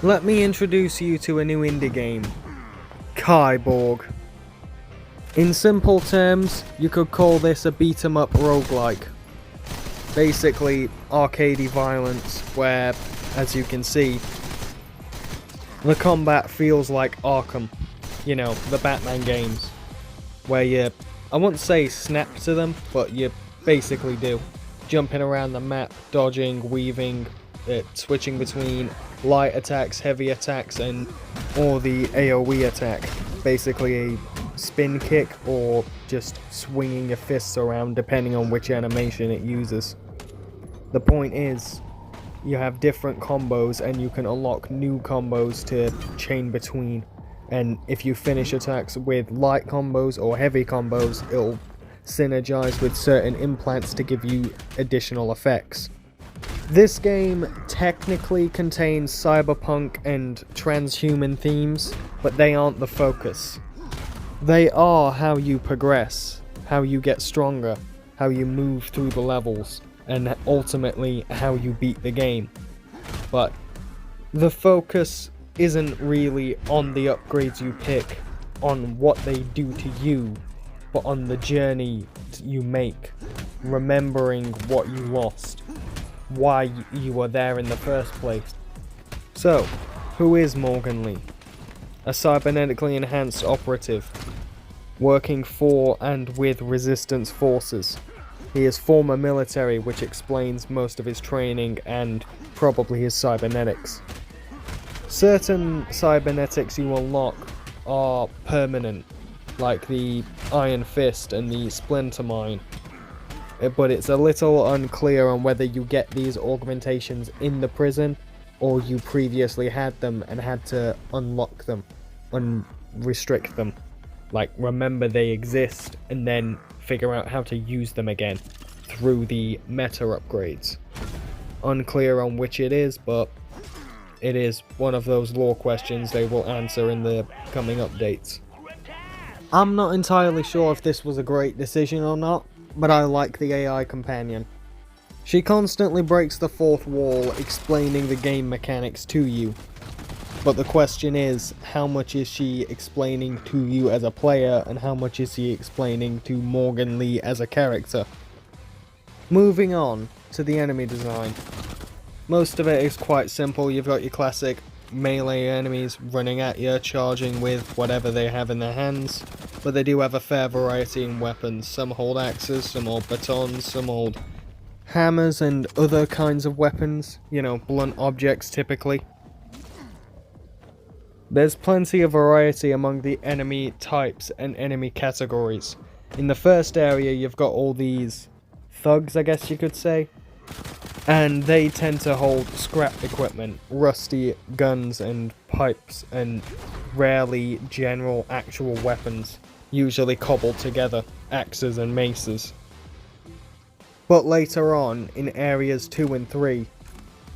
Let me introduce you to a new indie game, Kiborg. In simple terms, you could call this a beat-em-up roguelike. Basically, arcadey violence where, as you can see, the combat feels like Arkham. You know, the Batman games. Where you, I wouldn't say snap to them, but you basically do. Jumping around the map, dodging, weaving, switching between light attacks, heavy attacks, and or the AoE attack. Basically a spin kick or just swinging your fists around depending on which animation it uses. The point is, you have different combos and you can unlock new combos to chain between. And if you finish attacks with light combos or heavy combos, it'll synergize with certain implants to give you additional effects. This game technically contains cyberpunk and transhuman themes, but they aren't the focus. They are how you progress, how you get stronger, how you move through the levels, and ultimately how you beat the game. But the focus isn't really on the upgrades you pick, on what they do to you, but on the journey you make, remembering what you lost, why you were there in the first place. So, who is Morgan Lee? A cybernetically enhanced operative, working for and with resistance forces. He is former military, which explains most of his training and probably his cybernetics. Certain cybernetics you unlock are permanent, like the Iron Fist and the Splinter Mine, but it's a little unclear on whether you get these augmentations in the prison or you previously had them and had to unlock them, unrestrict them, like remember they exist and then figure out how to use them again through the meta upgrades. Unclear on which it is, but it is one of those lore questions they will answer in the coming updates. I'm not entirely sure if this was a great decision or not, but I like the AI companion. She constantly breaks the fourth wall, explaining the game mechanics to you. But the question is, how much is she explaining to you as a player, and how much is she explaining to Morgan Lee as a character? Moving on to the enemy design. Most of it is quite simple. You've got your classic melee enemies running at you, charging with whatever they have in their hands, but they do have a fair variety in weapons. Some hold axes, some hold batons, some hold hammers and other kinds of weapons, you know, blunt objects typically. There's plenty of variety among the enemy types and enemy categories. In the first area you've got all these thugs, I guess you could say, and they tend to hold scrap equipment, rusty guns and pipes, and rarely general actual weapons, usually cobbled together, axes and maces. But later on, in areas 2 and 3,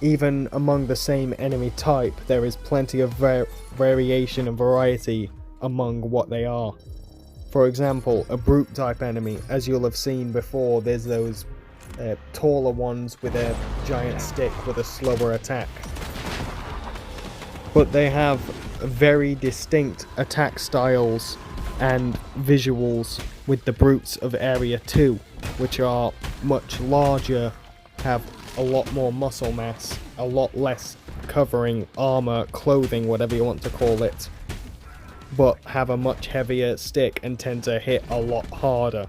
even among the same enemy type, there is plenty of variation and variety among what they are. For example, a brute type enemy, as you'll have seen before, there's those taller ones with a giant stick with a slower attack. But they have very distinct attack styles and visuals with the brutes of Area 2, which are much larger, have a lot more muscle mass, a lot less covering, armor, clothing, whatever you want to call it, but have a much heavier stick and tend to hit a lot harder.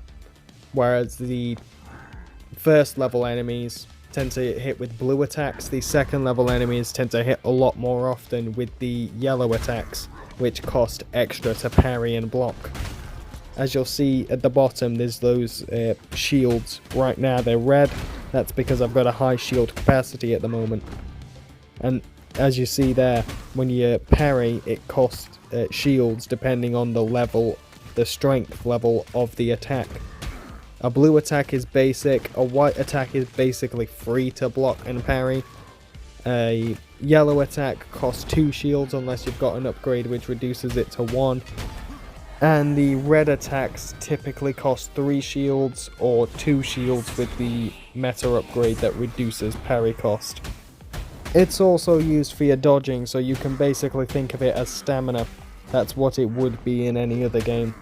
Whereas the first level enemies tend to hit with blue attacks, the second level enemies tend to hit a lot more often with the yellow attacks, which cost extra to parry and block. As you'll see at the bottom, there's those shields. Right now they're red, that's because I've got a high shield capacity at the moment. And as you see there, when you parry, it costs shields depending on the level, the strength level of the attack. A blue attack is basic, a white attack is basically free to block and parry. A yellow attack costs 2 shields unless you've got an upgrade which reduces it to 1. And the red attacks typically cost 3 shields or 2 shields with the meta upgrade that reduces parry cost. It's also used for your dodging, so you can basically think of it as stamina. That's what it would be in any other game.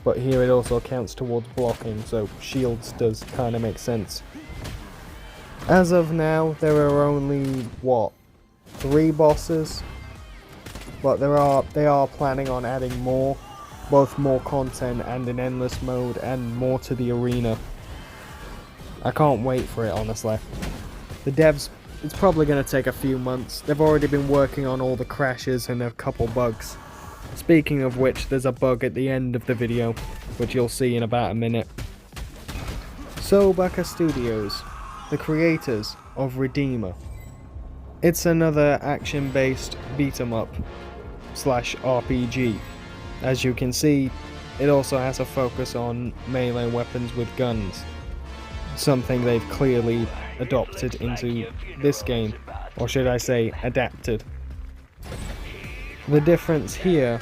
But here it also counts towards blocking, so shields does kind of make sense. As of now, there are only, 3 bosses? But they are planning on adding more, both more content and in endless mode and more to the arena. I can't wait for it, honestly. The devs, it's probably going to take a few months. They've already been working on all the crashes and a couple bugs. Speaking of which, there's a bug at the end of the video, which you'll see in about a minute. Sobaka Studios, the creators of Redeemer. It's another action-based beat-em-up / RPG. As you can see, it also has a focus on melee weapons with guns. Something they've clearly adopted into this game, or should I say, adapted. The difference here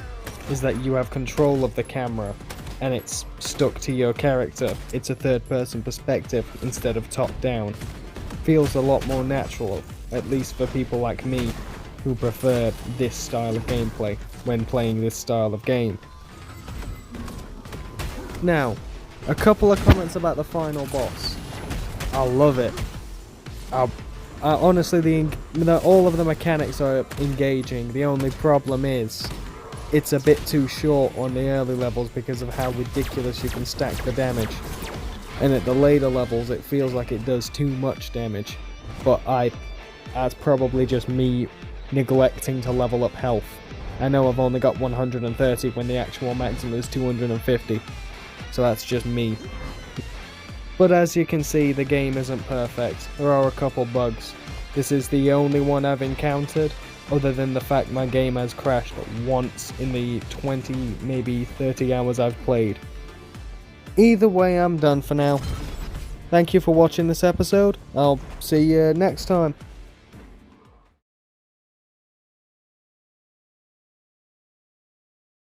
is that you have control of the camera, and it's stuck to your character. It's a third-person perspective instead of top-down. Feels a lot more natural, at least for people like me, who prefer this style of gameplay when playing this style of game. Now, a couple of comments about the final boss. I love it. Honestly, all of the mechanics are engaging. The only problem is, it's a bit too short on the early levels because of how ridiculous you can stack the damage. And at the later levels, it feels like it does too much damage. But that's probably just me neglecting to level up health. I know I've only got 130 when the actual maximum is 250. So that's just me. But as you can see, the game isn't perfect. There are a couple bugs. This is the only one I've encountered, other than the fact my game has crashed once in the 20, maybe 30 hours I've played. Either way, I'm done for now. Thank you for watching this episode. I'll see you next time.